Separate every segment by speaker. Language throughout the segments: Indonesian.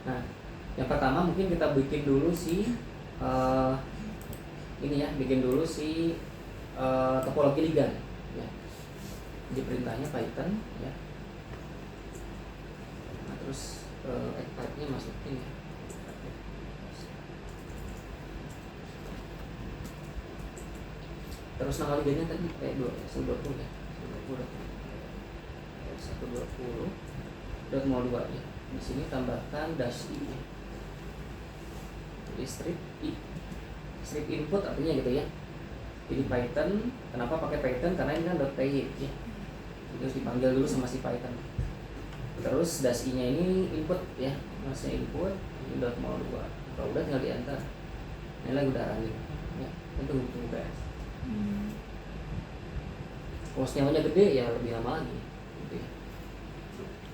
Speaker 1: Nah, yang pertama mungkin kita bikin dulu si ini ya, bikin dulu si topologi ligan ya. Jadi perintahnya Python ya. Nah, terus type-nya masukin ya. Terus nama ligannya tadi kayak 120 ya. 120.02 ya. Di sini tambahkan dash i ya. Jadi strip i. Strip input artinya gitu ya. Jadi Python, kenapa pakai Python? Karena ini kan .py ya. Terus dipanggil dulu sama si Python. Terus dash i-nya ini input ya. Masnya input ini .02. Kalau udah tinggal di enter. Ini lagi udah running ya. Untuk tunggu beres. Kalau senyawanya gede ya lebih lama lagi gitu ya.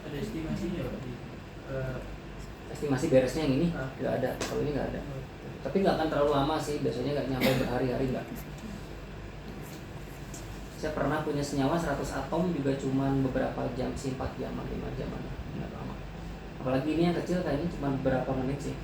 Speaker 2: Ada estimasinya Pak?
Speaker 1: Estimasi beresnya yang ini nggak ada, kalau ini nggak ada. Tapi nggak akan terlalu lama sih, biasanya nggak nyampe berhari-hari nggak. Saya pernah punya senyawa 100 atom juga cuman beberapa jam sih, 4 jam, 5 jam ada, nggak lama. Apalagi ini yang kecil kayaknya cuma beberapa menit sih.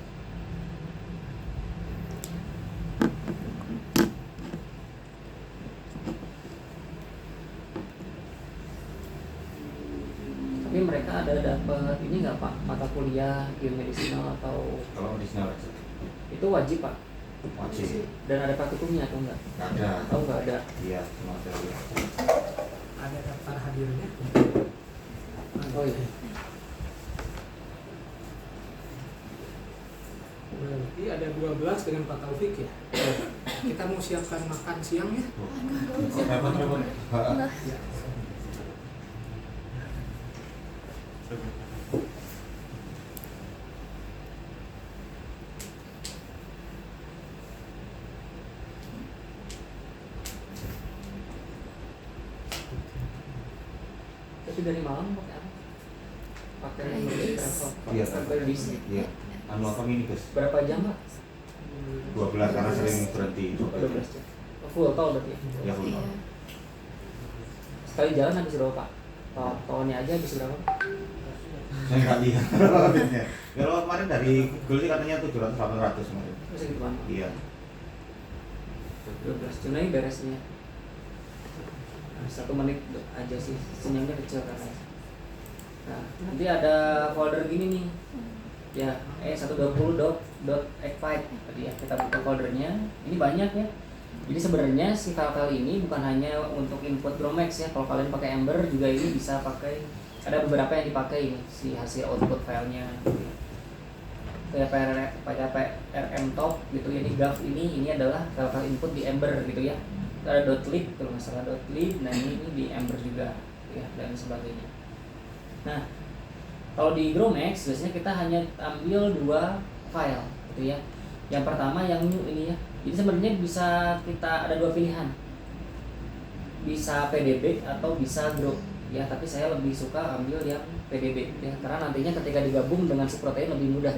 Speaker 1: Tapi mereka ada dapat ini nggak Pak, mata kuliah biomedisinal atau?
Speaker 3: Kalau medisinal aja.
Speaker 1: Itu wajib Pak?
Speaker 3: Wajib.
Speaker 1: Dan ada praktikumnya atau enggak?
Speaker 3: Nggak ada.
Speaker 1: Oh nggak ada.
Speaker 3: Iya, cuma teori.
Speaker 2: Ada daftar hadirnya?
Speaker 1: Oh iya.
Speaker 2: Berarti ada 12 dengan Pak Taufik ya? Kita mau siapkan makan siang ya?
Speaker 3: Repot-repot.
Speaker 2: Ya.
Speaker 1: Tapi dari malam pakai apa? Pakai
Speaker 3: Iya,
Speaker 1: pakai bis.
Speaker 3: iya. Anu apa ini guys?
Speaker 1: Berapa jam Pak?
Speaker 3: 12 karena sering berhenti.
Speaker 1: 12 jam. Full tol berarti ya?
Speaker 3: Ya full.
Speaker 1: Sekali jalan habis berapa Pak? Tolnya aja habis berapa?
Speaker 3: Saya nggak lihat habisnya. Kalau kemarin dari Google sih katanya 700-800 kemarin.
Speaker 1: Masih gitu Pak?
Speaker 3: Iya.
Speaker 1: 12 jam lagi beresnya. 1 menit aja sih, senyumnya kecil karena. Nah, nanti ada folder gini nih. Ya, 120.eggfight tadi ya. Kita buka foldernya. Ini banyak ya. Jadi sebenarnya si file ini bukan hanya untuk input GROMACS ya. Kalau kalian pakai Ember juga ini bisa pakai. Ada beberapa yang dipakai ini si hasil output filenya. Kayak PRM top gitu ya. Ini GAF ini adalah file input di Ember gitu ya. Ada .lib kalau nggak salah .lib. Nah ini di Ember juga ya, dan sebagainya. Nah kalau di GROMACS biasanya kita hanya ambil 2 file gitu ya. Yang pertama yang new ini ya. Jadi sebenarnya bisa kita ada 2 pilihan. Bisa PDB atau bisa GRO ya, tapi saya lebih suka ambil yang PDB ya, karena nantinya ketika digabung dengan si protein lebih mudah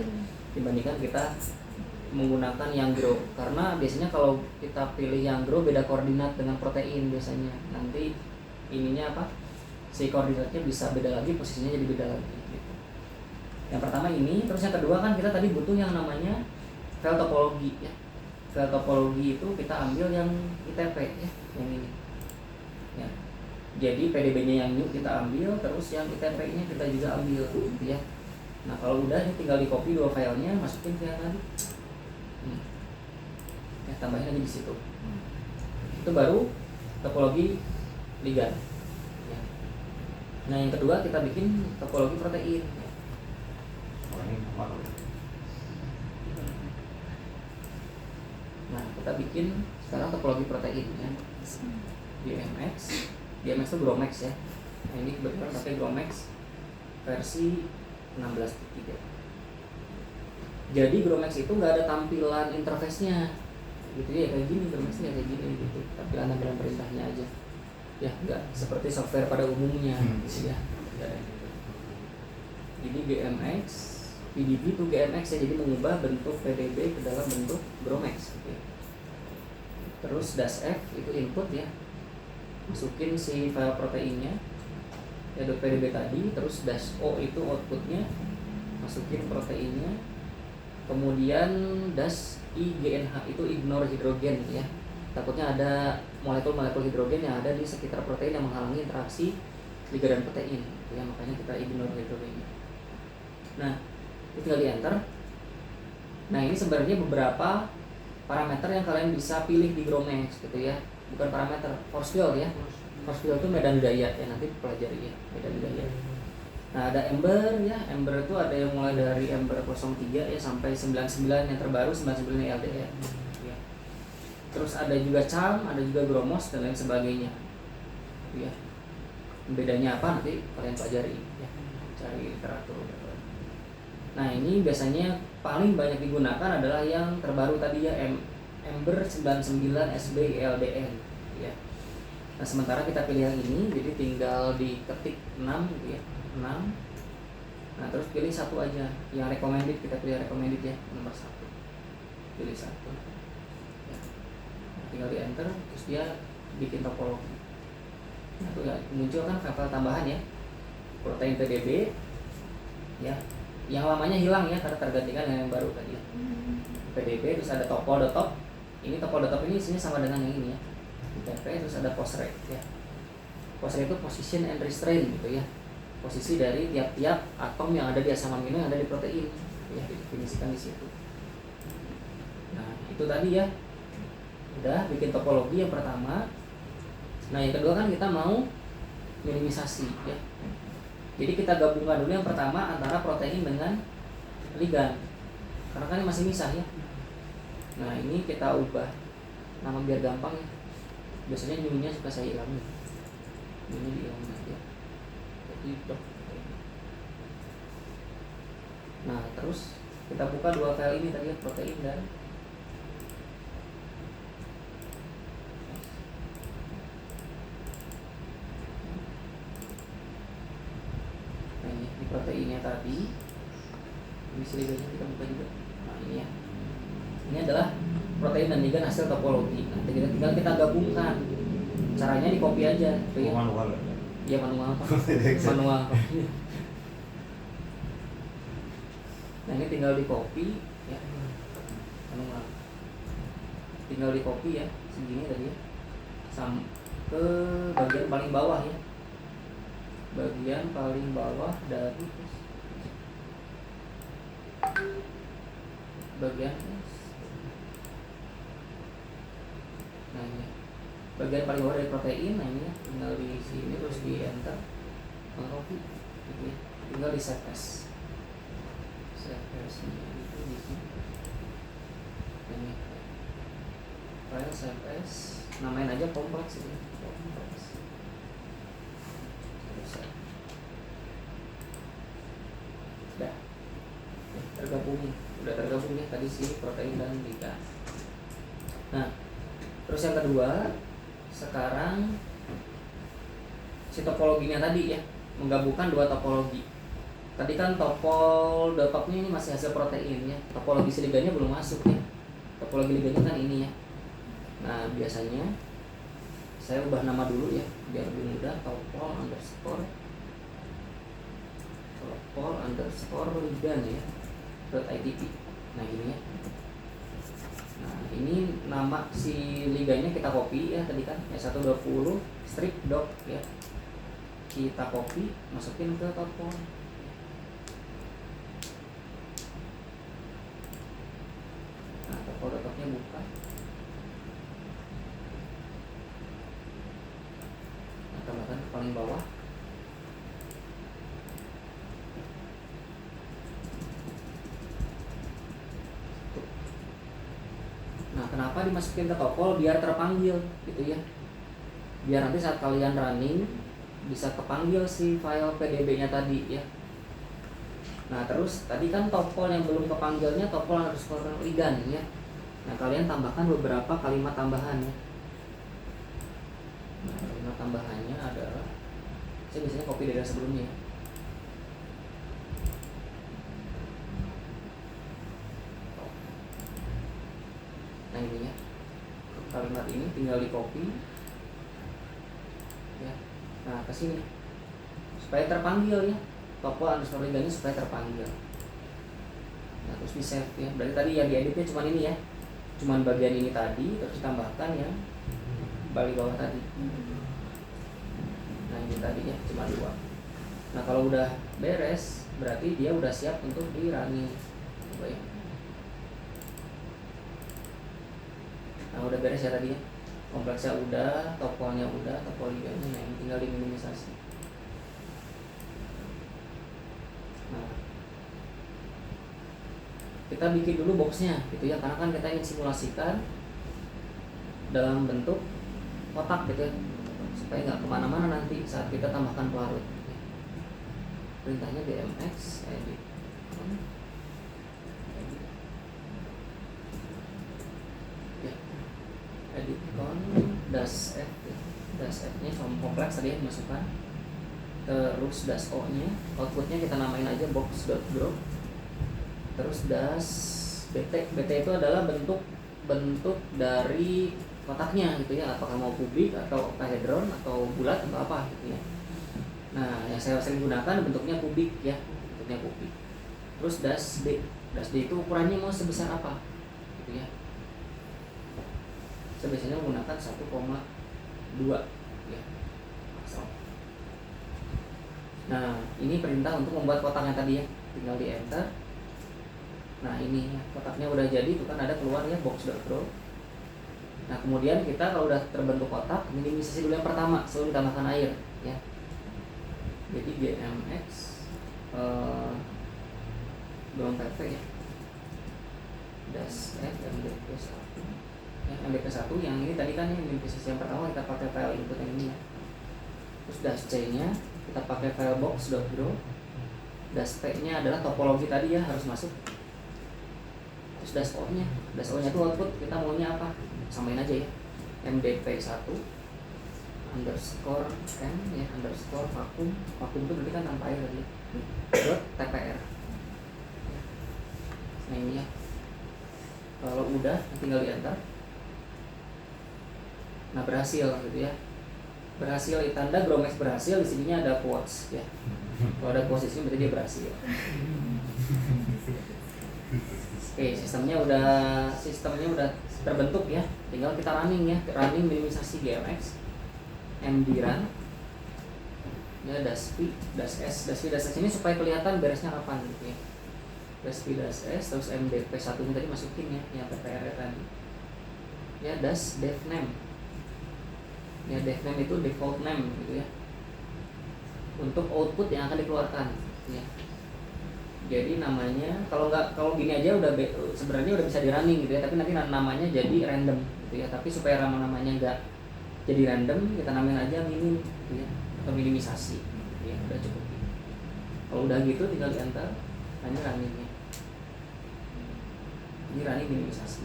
Speaker 1: dibandingkan kita menggunakan yang GRO. Karena biasanya kalau kita pilih yang GRO beda koordinat dengan protein biasanya. Nanti ininya apa? Si koordinatnya bisa beda lagi, posisinya jadi beda lagi gitu. Yang pertama ini, terus yang kedua kan kita tadi butuh yang namanya file topologi ya. File topologi itu kita ambil yang ITP ya, yang ini. Ya. Jadi PDB-nya yang new kita ambil, terus yang ITP-nya kita juga ambil gitu ya. Nah, kalau udah ini tinggal di copy 2 filenya, masukin ke yang tadi. Ya, tambahin aja di situ. Itu baru topologi ligan. Ya. Nah, yang kedua kita bikin topologi protein.
Speaker 3: Oh, ini apa?
Speaker 1: Nah, kita bikin sekarang topologi protein ya. GMX itu GROMACS ya. Nah, ini kebetulan pakai GROMACS versi 16.3. Jadi GROMACS itu nggak ada tampilan interface-nya gitu ya, kayak gini GROMACS-nya kayak gini gitu, tampilan perintahnya aja ya, nggak seperti software pada umumnya gitu ya. Jadi GMX PDB itu GMX ya, jadi mengubah bentuk PDB ke dalam bentuk GROMACS gitu ya. Terus -f itu input ya, masukin si file proteinnya ya, .pdb tadi. Terus -o itu outputnya, masukin proteinnya, kemudian das IGNH itu ignore hidrogen ya. Takutnya ada molekul-molekul hidrogen yang ada di sekitar protein yang menghalangi interaksi liga dan protein ya, makanya kita ignore hidrogennya. Nah, itu tinggal di enter. Nah, ini sebenarnya beberapa parameter yang kalian bisa pilih di GROMACS gitu ya. Bukan parameter, force field ya. Force field itu medan gaya ya, nanti pelajari ya, medan gaya. Nah, ada ember ya. Ember itu ada yang mulai dari ember 03 ya sampai 99 yang terbaru 99 LDR. Ya. Terus ada juga CHARM, ada juga GROMOS dan lain sebagainya. Ya. Bedanya apa nanti kalian pelajari ya. Cari literatur. Nah, ini biasanya paling banyak digunakan adalah yang terbaru tadi ya, Ember 99 SB LDN ya. Nah, sementara kita pilih yang ini, jadi tinggal diketik 6 gitu ya. 6. Nah, terus pilih satu aja. Yang recommended kita pilih recommended ya, nomor 1. Pilih 1. Ya. Nah, tinggal di enter terus dia bikin topologi. Nah, tuh ya, muncul kan file tambahan ya. Protein PDB ya. Yang lamanya hilang ya karena tergantikan dengan yang baru tadi ya. PDB terus ada topol.top. Ini topol.top ini isinya sama dengan yang ini ya. PP terus ada post rate ya. Post rate itu position and restraint gitu ya. Posisi dari tiap-tiap atom yang ada di asam amino yang ada di protein ya, didefinisikan di situ. Nah, itu tadi ya. Udah bikin topologi yang pertama. Nah, yang kedua kan kita mau minimisasi ya. Jadi kita gabungkan dulu yang pertama antara protein dengan ligan. Karena kan ini masih misah ya. Nah, ini kita ubah nama biar gampang ya. Biasanya new-nya suka saya hilangin. New-nya dihilangin aja. Jadi dok. Nah, terus kita buka dua file ini tadi ya, protein dan proteinnya tadi. Ini liganya kita buka juga. Nah, ini ya. Ini adalah protein dan ligan hasil topologi. Nah, tinggal kita gabungkan. Caranya di copy aja.
Speaker 3: Ya. Manual.
Speaker 1: Iya, manual. Manual. Nah, ini tinggal di copy ya. Manual. Tinggal di copy ya, segini tadi ya. Sampai ke bagian paling bawah ya. Bagian paling bawah dari bagian nah ini bagian paling bawah dari protein. Nah, ini ya, tinggal di sini terus di enter copy gitu ya. Tinggal di save as nya itu di sini. Ini file save as, namain aja kompleks ini. Kompleks. Udah tergabung ya tadi si protein dan ligan. Nah, terus yang kedua sekarang si topologinya tadi ya, menggabungkan dua topologi. Tadi kan topol.topnya ini masih hasil protein ya, topologi si ligannya belum masuk ya. Topologi ligannya kan ini ya. Nah, biasanya saya ubah nama dulu ya biar lebih mudah. Topol underscore ligan ya .itp. Nah, ini ya. Nah, ini nama si ligannya kita copy ya tadi kan ya, 120 strip doc ya, kita copy masukin ke topol. Nah, topol.topnya buka. Nah, tambahkan ke paling bawah. Nah, kenapa dimasukin ke topol? Biar terpanggil gitu ya. Biar nanti saat kalian running bisa kepanggil si file PDB-nya tadi ya. Nah, terus tadi kan topol yang belum kepanggilnya topol underscore ligan ya. Nah, kalian tambahkan beberapa kalimat tambahan ya. Nah, kalimat tambahannya adalah, saya biasanya copy dari sebelumnya ya. Nah, ini ya, kalimat ini tinggal di copy ya. Nah, ke sini supaya terpanggil ya, topol underscore ligannya supaya terpanggil. terus di save ya. Berarti tadi yang dieditnya cuma ini ya, cuman bagian ini tadi, terus ditambahkan yang balik bawah tadi. Nah ini tadi ya, cuma 2. Nah kalau udah beres, berarti dia udah siap untuk di running. Coba ya. Nah udah beres ya tadi ya, kompleksnya udah, toponya udah, topoliganya, nah yang tinggal diminimisasi. Nah kita bikin dulu boxnya gitu ya, karena kan kita ingin simulasikan dalam bentuk kotak gitu ya, supaya nggak kemana-mana nanti saat kita tambahkan pelarut. Perintahnya DMX edit ya, edit con dash f ya. Dash f nya kompleks tadi yang dimasukkan, terus dash o nya, outputnya kita namain aja box.draw, terus dash bt itu adalah bentuk dari kotaknya gitu ya, apakah mau kubik atau octahedron atau bulat atau apa gitu ya. Nah yang saya sering gunakan bentuknya kubik ya, bentuknya kubik. Terus dash d itu ukurannya mau sebesar apa gitu ya. Saya biasanya menggunakan 1,2 ya. Nah ini perintah untuk membuat kotaknya tadi ya, tinggal di enter. Nah ini ya, kotaknya udah jadi, itu kan ada keluar ya box.draw. Nah kemudian kita kalau udah terbentuk kotak, minimisasi dulu yang pertama, selalu ditambahkan air ya. Jadi GMX belum PP ya, dash F MDP1 ya, MDP1 yang ini tadi kan yang minimisasi yang pertama kita pakai file input yang ini ya. Terus dash C nya kita pakai file box.draw, dash P nya adalah topologi tadi ya, harus masuk. Terus dash O nya itu output kita maunya apa, samain aja ya, MDP1 underscore m ya, underscore vakum itu berarti kan tanpa air tadi, dot tpr. Nah ini ya, kalau udah tinggal di enter. Nah berhasil gitu ya, berhasil tanda GROMACS berhasil, di sininya ada quotes ya. Kalau ada quotes di sini berarti dia berhasil. Oke, sistemnya udah terbentuk ya, tinggal kita running ya, running minimisasi GMX md run ya, dash p dash s ini supaya kelihatan beresnya kapan gitu ya. Dash p dash s terus mdp1 nya tadi masukin ya, yang ppr tadi ya, dash dev name ya, dev name itu default name gitu ya, untuk output yang akan dikeluarkan ya. Jadi namanya kalau gini aja udah sebenarnya udah bisa di running gitu ya, tapi nanti namanya jadi random gitu ya. Tapi supaya namanya enggak jadi random, kita namain aja minim gitu ya, atau minimisasi ya, udah cukup. Kalau udah gitu tinggal di enter, ini runningnya, ini running minimisasi.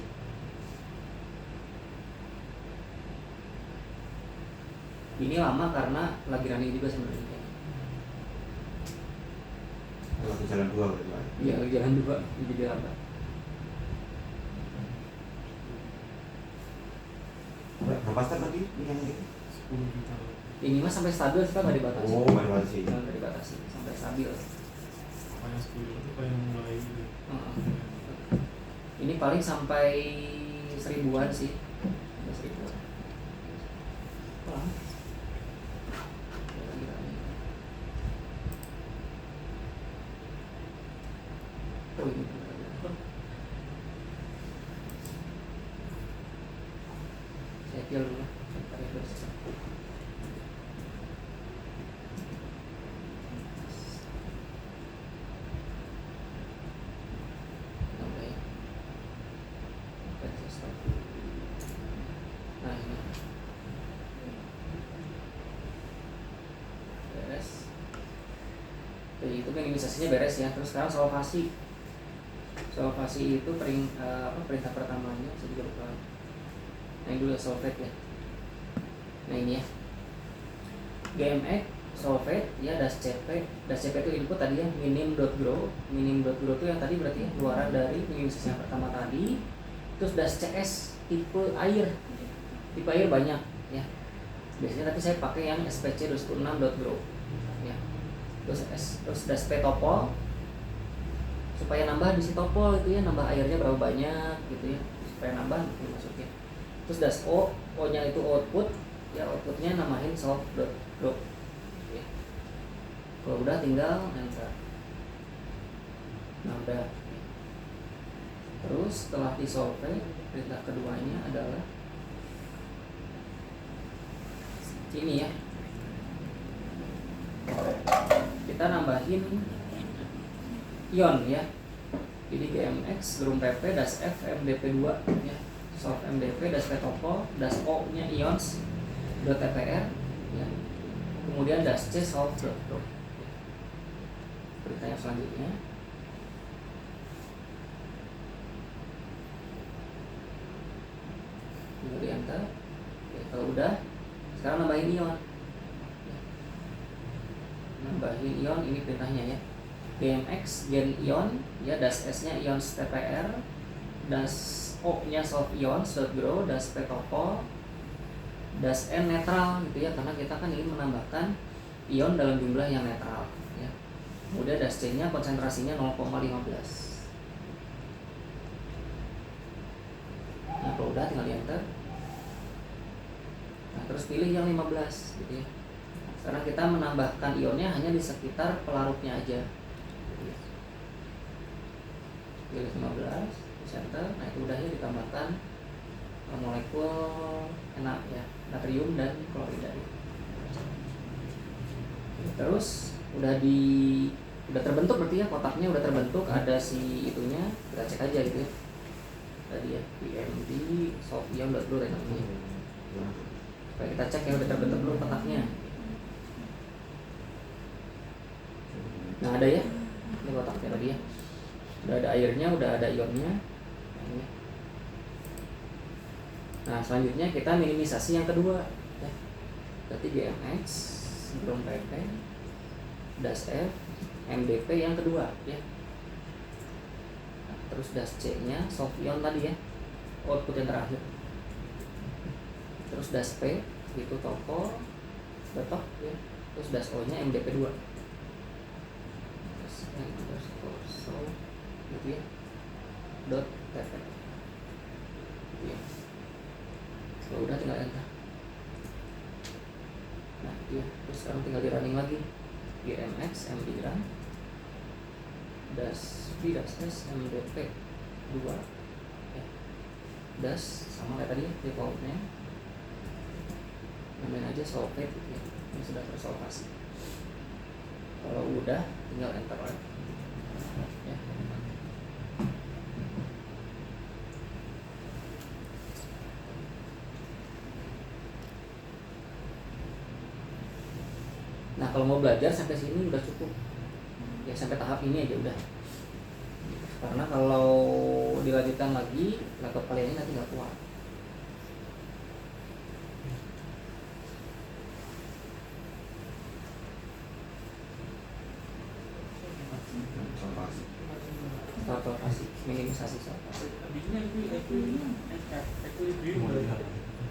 Speaker 1: Ini lama karena lagi running juga sebenarnya.
Speaker 3: Lagi jalan 2 berarti Pak?
Speaker 1: Iya, lagi jalan 2, jadi lambat.
Speaker 3: Berapa step tadi yang itu?
Speaker 2: 10 juta.
Speaker 1: Ini mah sampai stabil, kita nggak dibatasi.
Speaker 3: Oh, nggak dibatasi.
Speaker 1: Nggak dibatasi, sampai stabil.
Speaker 2: Apanya 10 itu kayak mulai gitu.
Speaker 1: Ini paling sampai 1000-an sih, 1000-an. Wah. Oh ini. Saya kill dulu. Nah ini beres. Jadi itu minimisasinya beres ya. Terus sekarang solvasi itu perintah pertamanya saya juga lupa. Nah ini dulu solvate ya. Nah ini ya, GMX solvate ya, dash cp itu input tadi ya, minim.grow itu yang tadi berarti ya, keluaran dari minimisasi yang pertama tadi. Terus dash cs tipe air banyak ya, biasanya tapi saya pakai yang spc 26.grow ya. Terus dash p topo supaya nambah di sitopol itu ya, nambah airnya berapa banyak gitu ya, supaya nambah gitu maksudnya. Terus das O, O-nya itu output, ya outputnya namain solve.drop ya. Kalau udah tinggal enter. Nah udah. Terus setelah di solve, perintah keduanya adalah ini ya, kita nambahin ion ya. Jadi gmx gerum pp das f mdp2 ya, solve mdp das ptopo das o nya ions .tpr ya, kemudian das c solve drop. Perintah yang selanjutnya tinggal di enter. Oke, kalau udah sekarang nambahin ion ya. Nambahin ion ini perintahnya ya, gmx gen ion ya, das s nya ions tpr, das o nya solve ions grow, das ptopo, das n netral gitu ya, karena kita kan ingin menambahkan ion dalam jumlah yang netral ya. Kemudian das c nya konsentrasinya 0,15. Nah kalau udah tinggal di enter. Nah terus pilih yang 15 gitu ya, karena kita menambahkan ionnya hanya di sekitar pelarutnya aja gitu ya. Pilih 15, enter. Nah itu udahnya ditambahkan molekul enak ya, natrium dan klorida. Terus udah terbentuk berarti ya, kotaknya udah terbentuk, ada si itunya, kita cek aja gitu ya. Tadi ya PMD solve ion dulu namanya. Supaya kita cek ya udah terbentuk belum kotaknya. Nah ada ya, ini kotaknya tadi ya, udah ada airnya, udah ada ionnya. Nah selanjutnya kita minimisasi yang kedua ya. Berarti gmx gerum pp das f mdp yang kedua ya. Nah, terus das c nya solve ion tadi ya, output yang terakhir. Terus das p itu topo betok ya. Terus das o nya mdp2. Das underscore solve gitu ya, dot pp gitu ya. Kalau udah tinggal enter. Nah iya, terus sekarang tinggal di running lagi, gmx md run das v das s mdp 2 ya. Das sama kayak tadi ya, defaultnya namain aja solve gitu ya, ini sudah tersolvasi. Kalau udah tinggal enter ya. Nah kalau mau belajar sampai sini udah cukup ya, sampai tahap ini aja udah. Karena kalau dilanjutkan lagi laptop kalian ini nanti nggak kuat. Salvasi, minimisasi salvasi.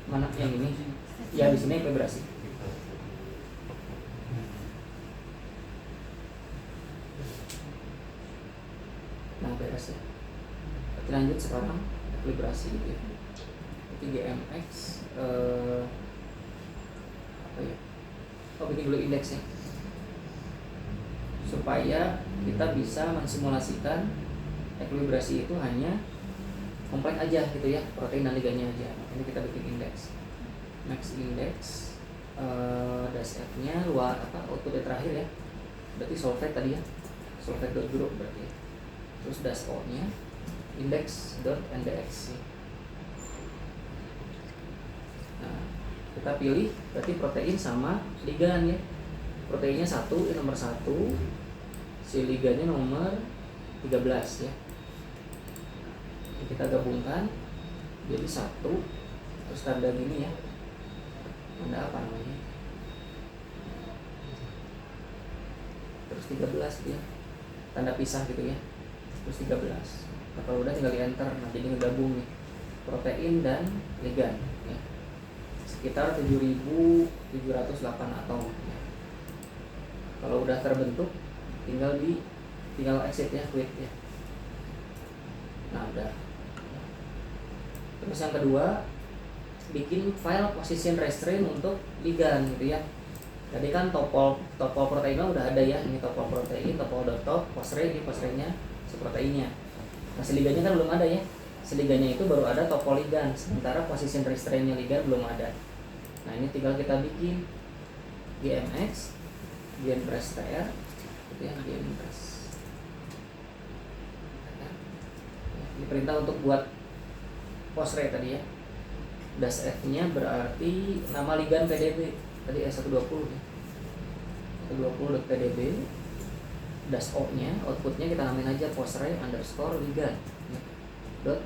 Speaker 1: Mana yang ini? Ya di sini vibrasi. Nah beres ya. Kita lanjut sekarang ekilibrasi gitu ya. Jadi gmx apa ya? Oh bikin dulu indeks ya, supaya kita bisa mensimulasikan ekilibrasi itu hanya kompleks aja gitu ya, protein dan ligannya aja. Ini kita bikin indeks, max index das f nya luar apa output yang terakhir ya, berarti solvate tadi ya, solvate.group berarti ya. Terus das o nya index.ndx. Nah kita pilih berarti protein sama ligan ya, proteinnya 1 ini nomor 1, si ligannya nomor 13 ya. Kita gabungkan jadi 1, terus tanda gini ya, tanda apa namanya, terus 13 ya, tanda pisah gitu ya, terus 13. Nah, kalau udah tinggal di enter, nah jadi ngegabung nih protein dan ligan ya. Sekitar 7.708 atom ya. Kalau udah terbentuk tinggal exit ya, quit ya. udah. Terus yang kedua, bikin file position restraint untuk ligand gitu ya. Tadi kan topol proteinnya udah ada ya, ini topol protein, topol.top, posray, ini posraynya, si proteinnya. Nah, si ligandnya kan belum ada ya. Si ligandnya itu baru ada topol ligand, sementara position restraintnya ligand belum ada. Nah, ini tinggal kita bikin GMX, GenPress TR, gitu ya, GenPress. Ini perintah untuk buat posray tadi ya. Das F-nya berarti nama ligand PDB tadi S120 ya. 120.pdb. Das O-nya, outputnya kita namain aja posray underscore ligand ya. Dot.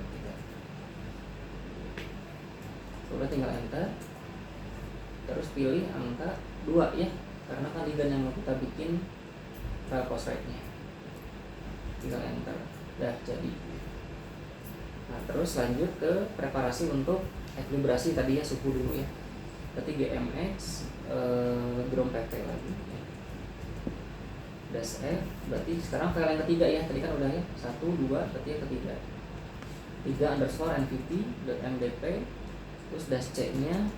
Speaker 1: Udah tinggal enter. Terus pilih angka 2 ya, karena kan ligand yang mau kita bikin file posray-nya. Tinggal enter. Dah jadi. Nah, terus lanjut ke preparasi untuk ekilibrasi tadi ya, suhu dulu ya. Berarti GMX Grom PP lagi ya. Das F berarti sekarang file yang ketiga ya. Tadi kan udah ya 1, 2, berarti yang ketiga 3 underscore nvt.mdp. Terus das C nya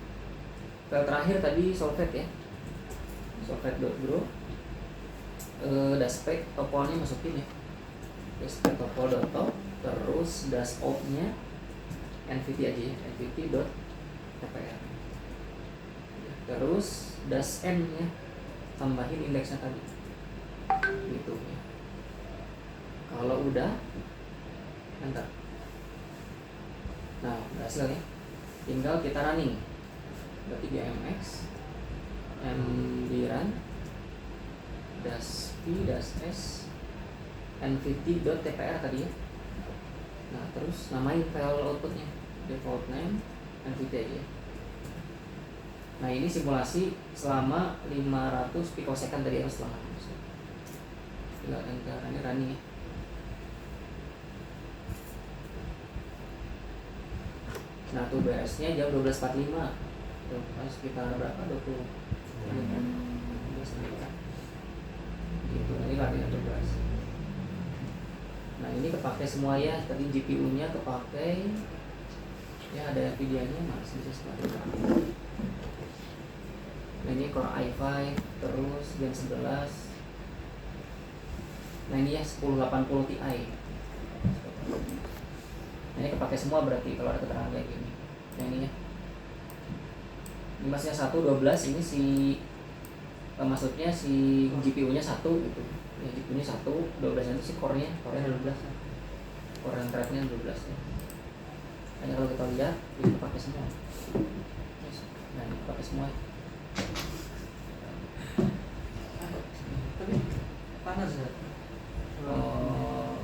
Speaker 1: file terakhir tadi solvate ya, solvate.grow. Das spec topolnya masukin ya, das spec topol.top. Terus das op nya nvt aja ya, nvt.tpr. Terus das n nya tambahin indeksnya tadi gitu ya. Kalau udah enter. Nah, berhasil ya, tinggal kita running. Berarti GMX md run das p das s nvt.tpr tadi ya. Nah, terus namain file outputnya default name nvt aja ya. Nah, ini simulasi selama 500 pikosecond tadi ya, selama tinggal enter. Ini running ya. Nah, tuh beresnya jam 12.45. Tuh, sekitar berapa? 20 menit kan? 12 menit kan? Gitu, ini lagi 12. Nah, ini kepake semua ya. Tadi GPU-nya kepake. Ya, ada Nvidia-nya, masih bisa seperti itu. Nah, ini Core i5 terus Gen 11. Nah, ini ya 1080 Ti. Nah, ini kepake semua berarti kalau ada keterangan kayak gini. Nah, ini ya. Ini masnya 1, 12, ini maksudnya si GPU-nya 1 gitu. Ya, GPU-nya 1, 12 itu si core-nya 12. Core yang thread-nya 12 ya. Hanya kalau kita lihat, ini pakai semua. Nah, ini pakai semua.
Speaker 4: Tapi panas ya?
Speaker 1: Oh,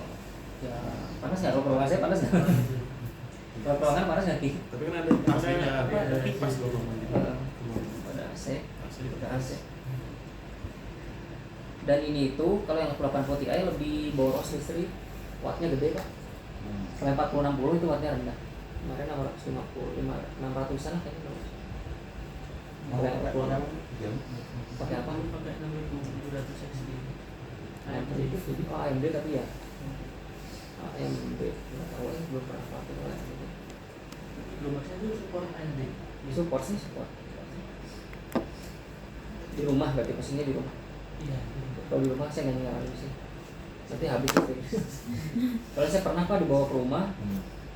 Speaker 1: ya panas nggak? Kalau ruangan panas nggak? Kalau ruangan panas nggak?
Speaker 5: Tapi kan ada kipas loh ngomongnya.
Speaker 1: Ada AC, ada AC. Dan ini itu kalau yang 80 Ti lebih boros listrik, wattnya gede pak. Kalau 4060 itu wattnya rendah. Kemarin 650, 600-an lah kayaknya. Pakai apa?
Speaker 4: Pakai 6700 XT.
Speaker 1: AMD itu, oh AMD tapi ya AMD, nggak tahu ya, belum pernah pakai AMD.
Speaker 4: Lumasnya itu support AMD.
Speaker 1: Support sih, support. Di rumah berarti pastinya di rumah.
Speaker 4: Iya.
Speaker 1: Kalau di rumah saya nggak nyalain sih, nanti habis itu. Kalau saya pernah pak dibawa ke rumah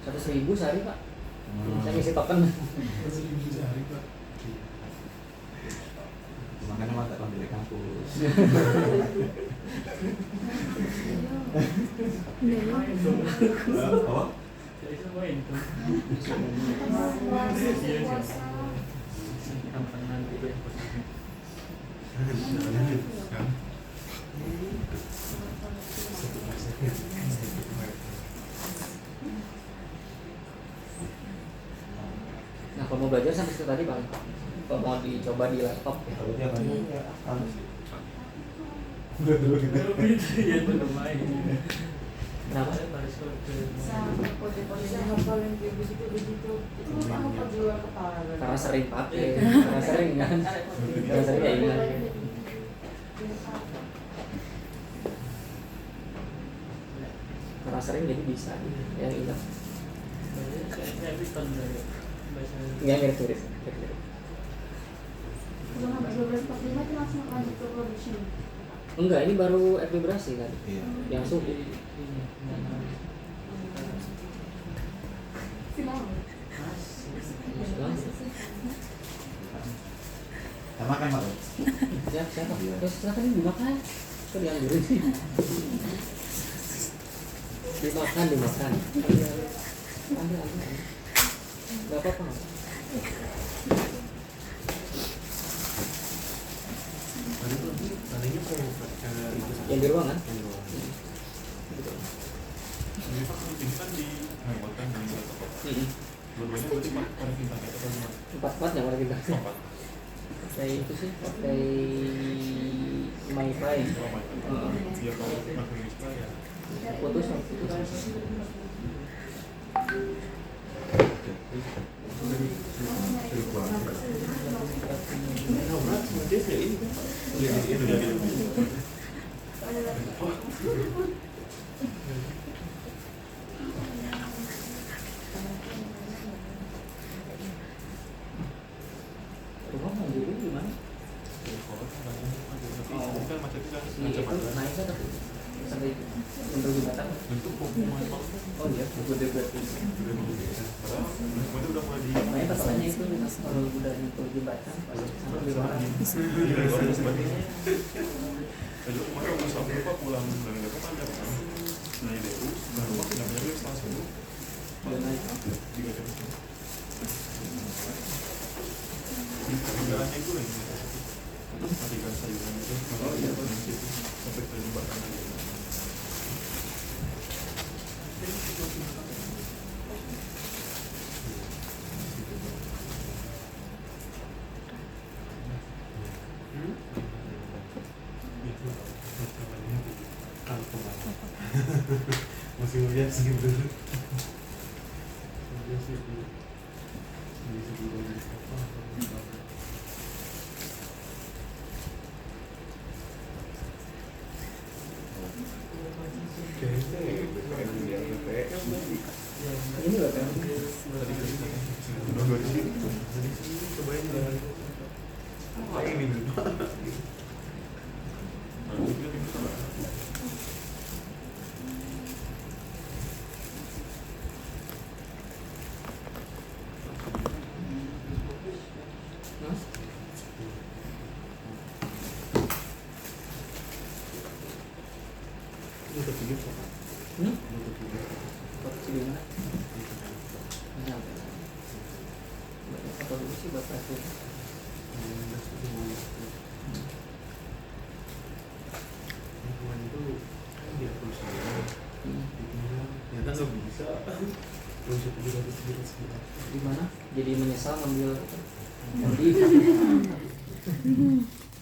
Speaker 1: 100.000 sehari pak. Saya ngisi token.
Speaker 2: 1.000 sehari pak.
Speaker 3: Makanya mah tak ambil kampus. Apa?
Speaker 4: Jadi semua itu. Kapan nanti deh.
Speaker 1: Nah, kalau mau belajar sampai situ tadi paling. Kalau mau dicoba di laptop ya.
Speaker 3: Kalau dia banyak ya akan sih.
Speaker 4: Ya itu lumayan.
Speaker 1: Kenapa?
Speaker 4: Baris kode.
Speaker 6: Sama kode-kodenya hafal yang kayak begitu-begitu. Itu apa jual kepala?
Speaker 1: Karena sering pakai, karena sering kan. Karena sering ya ingat. Karena sering jadi bisa yang ingat
Speaker 4: Kayak Piston dari bahasa
Speaker 1: nggak mirip-mirip.
Speaker 6: Belum habis 1245 itu langsung lanjut ke production.
Speaker 1: Enggak, ini baru air vibrasi kan
Speaker 3: Iya.
Speaker 1: yang suhu.
Speaker 4: ini
Speaker 6: Final.
Speaker 3: Sama kan Pak?
Speaker 1: Siapa?
Speaker 3: Iya.
Speaker 1: Terus silakan ini dimakan. Kok diambilin sih? Dimakan. Ambil. Gak apa-apa.
Speaker 5: Tadinya mau itu
Speaker 1: Yang di ruangan.
Speaker 5: Ini Pak kalau pingsan di Hambatan dan di Kota. Dua-duanya berarti Pak orang pingsan ya atau gimana?
Speaker 1: Empat yang paling kita.
Speaker 5: Empat.
Speaker 1: Pakai itu sih, pakai MyFi.
Speaker 5: Oh my God. Biar kalau makin bisa ya.
Speaker 1: Putus.
Speaker 5: Itu jadi
Speaker 1: Rumah mau dulu gimana?
Speaker 5: tapi kan macetnya kan
Speaker 1: Si itu naik kan tapi sampai untuk jembatan.
Speaker 5: bentuk pengumuman Pak.
Speaker 1: Oh iya, gede berarti.
Speaker 5: Padahal semuanya udah mulai di
Speaker 1: Makanya pasalnya itu kalau udah nyentuh jembatan, sama di ruangan.
Speaker 5: Jadi kemarin aku sampai lupa pulang dan nggak kan ada kan. Nah ini itu baru waktu namanya setelah sembuh.
Speaker 1: Udah naik.
Speaker 5: 3 jam. Jalannya itu lagi. Matikan sayuran itu. Oh iya sampai ke jembatan lagi. Masih melihat segitu dulu.
Speaker 1: Ini loh kan.
Speaker 5: Cobain jalan. Ini dulu.
Speaker 1: Mas,
Speaker 5: Udah tidur Pak.
Speaker 1: hmm?
Speaker 5: Udah tidur.
Speaker 1: Foto di mana? Nyampe. Foto dulu sih buat pasir.
Speaker 5: Kemarin itu kan dia perusahaan
Speaker 1: Hmm.
Speaker 5: ternyata nggak bisa terus itu juga harus
Speaker 1: Di mana? Jadi menyesal ngambil. Jadi